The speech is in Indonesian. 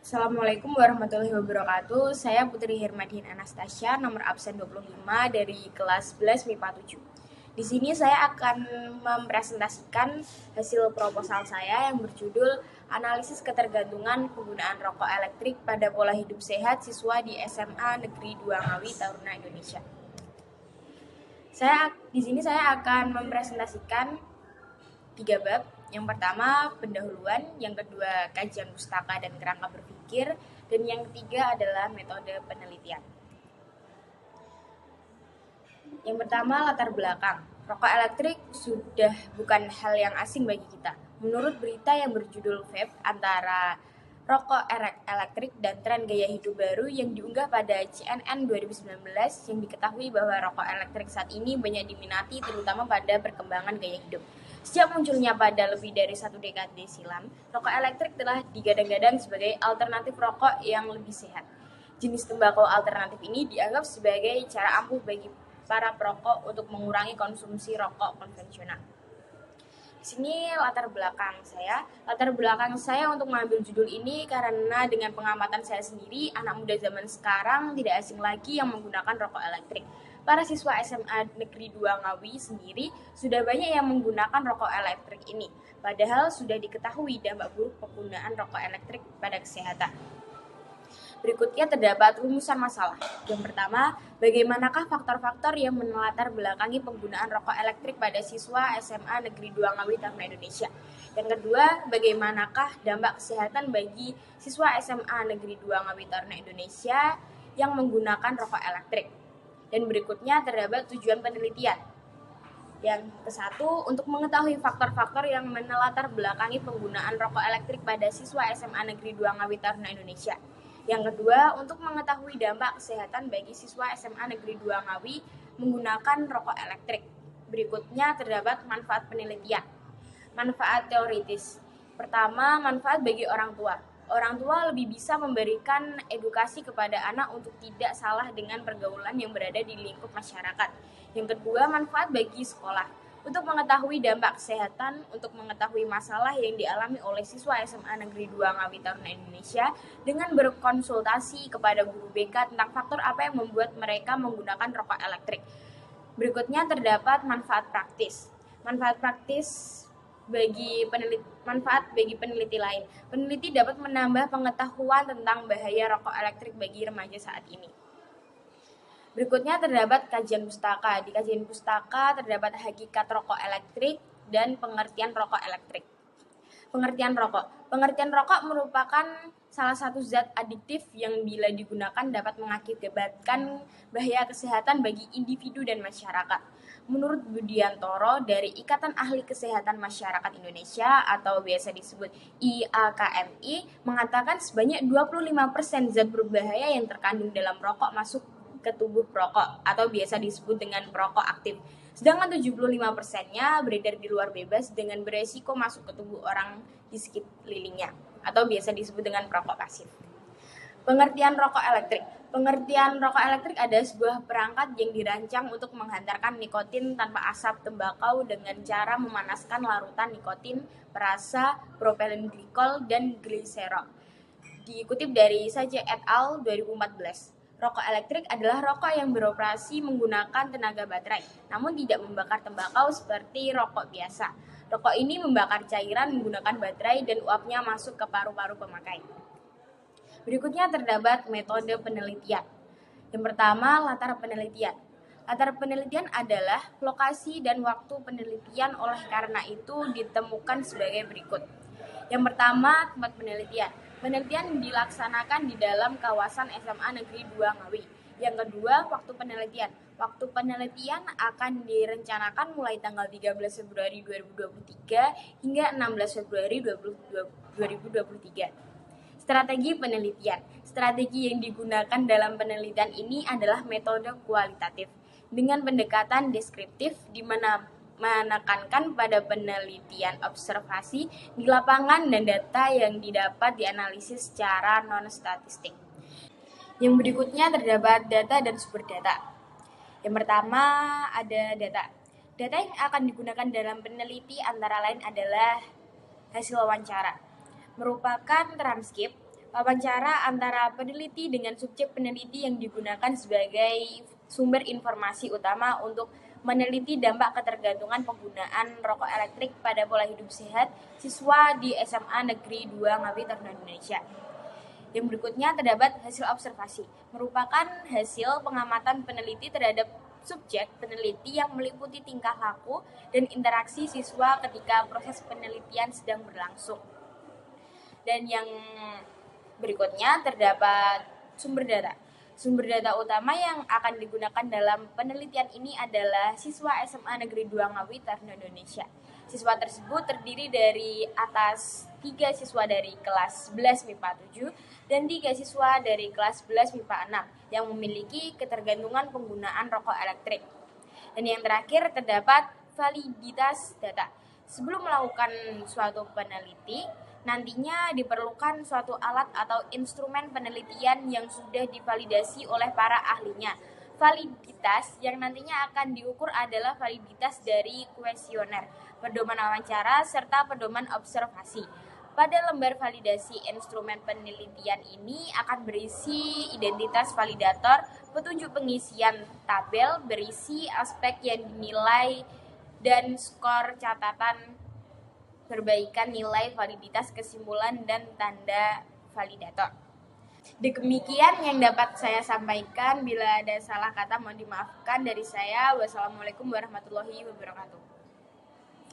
Assalamualaikum warahmatullahi wabarakatuh. Saya Putri Hermadin Anastasia, nomor absen 25 dari kelas 11 MIPA 7. Di sini saya akan mempresentasikan hasil proposal saya yang berjudul Analisis Ketergantungan Penggunaan Rokok Elektrik pada Pola Hidup Sehat Siswa di SMA Negeri 2 Ngawi, Taruna Indonesia. Di sini saya akan mempresentasikan 3 bab. Yang pertama, pendahuluan, yang kedua, kajian pustaka dan kerangka berpikir, dan yang ketiga adalah metode penelitian. Yang pertama, latar belakang. Rokok elektrik sudah bukan hal yang asing bagi kita. Menurut berita yang berjudul Vape antara rokok elektrik dan tren gaya hidup baru yang diunggah pada CNN 2019, yang diketahui bahwa rokok elektrik saat ini banyak diminati terutama pada perkembangan gaya hidup. Sejak munculnya pada lebih dari 1 dekade silam, rokok elektrik telah digadang-gadang sebagai alternatif rokok yang lebih sehat. Jenis tembakau alternatif ini dianggap sebagai cara ampuh bagi para perokok untuk mengurangi konsumsi rokok konvensional. Sini latar belakang saya. Latar belakang saya untuk mengambil judul ini karena dengan pengamatan saya sendiri, anak muda zaman sekarang tidak asing lagi yang menggunakan rokok elektrik. Para siswa SMA Negeri 2 Ngawi sendiri sudah banyak yang menggunakan rokok elektrik ini, padahal sudah diketahui dampak buruk penggunaan rokok elektrik pada kesehatan. Berikutnya terdapat rumusan masalah. Yang pertama, bagaimanakah faktor-faktor yang melatar belakangi penggunaan rokok elektrik pada siswa SMA Negeri 2 Ngawi Taruna Indonesia. Yang kedua, bagaimanakah dampak kesehatan bagi siswa SMA Negeri 2 Ngawi Taruna Indonesia yang menggunakan rokok elektrik. Dan berikutnya terdapat tujuan penelitian. Yang ke-1, untuk mengetahui faktor-faktor yang melatar belakangi penggunaan rokok elektrik pada siswa SMA Negeri 2 Ngawi Taruna Indonesia. Yang kedua, untuk mengetahui dampak kesehatan bagi siswa SMA Negeri 2 Ngawi menggunakan rokok elektrik. Berikutnya terdapat manfaat penelitian. Manfaat teoritis. Pertama, manfaat bagi orang tua. Orang tua lebih bisa memberikan edukasi kepada anak untuk tidak salah dengan pergaulan yang berada di lingkup masyarakat. Yang kedua, manfaat bagi sekolah. Untuk mengetahui dampak kesehatan, untuk mengetahui masalah yang dialami oleh siswa SMA Negeri 2 Ngawi Taruna Indonesia dengan berkonsultasi kepada guru BK tentang faktor apa yang membuat mereka menggunakan rokok elektrik. Berikutnya terdapat manfaat praktis. Manfaat praktis manfaat bagi peneliti lain. Peneliti dapat menambah pengetahuan tentang bahaya rokok elektrik bagi remaja saat ini. Berikutnya terdapat kajian pustaka. Di kajian pustaka terdapat hakikat rokok elektrik dan pengertian rokok elektrik. Pengertian rokok. Pengertian rokok merupakan salah satu zat adiktif yang bila digunakan dapat mengakibatkan bahaya kesehatan bagi individu dan masyarakat. Menurut Budiantoro dari Ikatan Ahli Kesehatan Masyarakat Indonesia atau biasa disebut IAKMI mengatakan sebanyak 25% zat berbahaya yang terkandung dalam rokok masuk ke tubuh perokok atau biasa disebut dengan perokok aktif. Sedangkan 75%-nya beredar di luar bebas dengan beresiko masuk ke tubuh orang di sekelilingnya atau biasa disebut dengan perokok pasif. Pengertian rokok elektrik. Pengertian rokok elektrik adalah sebuah perangkat yang dirancang untuk menghantarkan nikotin tanpa asap tembakau dengan cara memanaskan larutan nikotin, perasa, propelen glikol, dan gliserol. Dikutip dari Saja et al. 2014. Rokok elektrik adalah rokok yang beroperasi menggunakan tenaga baterai, namun tidak membakar tembakau seperti rokok biasa. Rokok ini membakar cairan menggunakan baterai dan uapnya masuk ke paru-paru pemakai. Berikutnya terdapat metode penelitian. Yang pertama, latar penelitian. Latar penelitian adalah lokasi dan waktu penelitian, oleh karena itu ditemukan sebagai berikut. Yang pertama, tempat penelitian. Penelitian dilaksanakan di dalam kawasan SMA Negeri 2 Ngawi. Yang kedua, waktu penelitian. Waktu penelitian akan direncanakan mulai tanggal 13 Februari 2023 hingga 16 Februari 2023. Strategi penelitian. Strategi yang digunakan dalam penelitian ini adalah metode kualitatif dengan pendekatan deskriptif di mana menekankan pada penelitian observasi di lapangan dan data yang didapat dianalisis secara non-statistik. Yang berikutnya terdapat data dan sumber data. Yang pertama ada data. Data yang akan digunakan dalam peneliti antara lain adalah hasil wawancara, merupakan transkrip, Wawancara antara peneliti dengan subjek peneliti yang digunakan sebagai sumber informasi utama untuk meneliti dampak ketergantungan penggunaan rokok elektrik pada pola hidup sehat siswa di SMA Negeri 2 Ngawi Taruna Indonesia. Yang berikutnya terdapat hasil observasi, merupakan hasil pengamatan peneliti terhadap subjek peneliti yang meliputi tingkah laku dan interaksi siswa ketika proses penelitian sedang berlangsung. Dan yang berikutnya terdapat sumber data. Sumber data utama yang akan digunakan dalam penelitian ini adalah siswa SMA Negeri 2 Ngawi Taruna Indonesia. Siswa tersebut terdiri dari atas 3 siswa dari kelas 11 MIPA 7 dan 3 siswa dari kelas 11 MIPA 6 yang memiliki ketergantungan penggunaan rokok elektrik. Dan yang terakhir terdapat validitas data. Sebelum melakukan suatu peneliti, nantinya diperlukan suatu alat atau instrumen penelitian yang sudah divalidasi oleh para ahlinya. Validitas yang nantinya akan diukur adalah validitas dari kuesioner, pedoman wawancara, serta pedoman observasi. Pada lembar validasi instrumen penelitian ini akan berisi identitas validator, petunjuk pengisian tabel berisi aspek yang dinilai, dan skor catatan perbaikan nilai validitas kesimpulan dan tanda validator. Demikian yang dapat saya sampaikan. Bila ada salah kata mohon dimaafkan dari saya. Wassalamualaikum warahmatullahi wabarakatuh.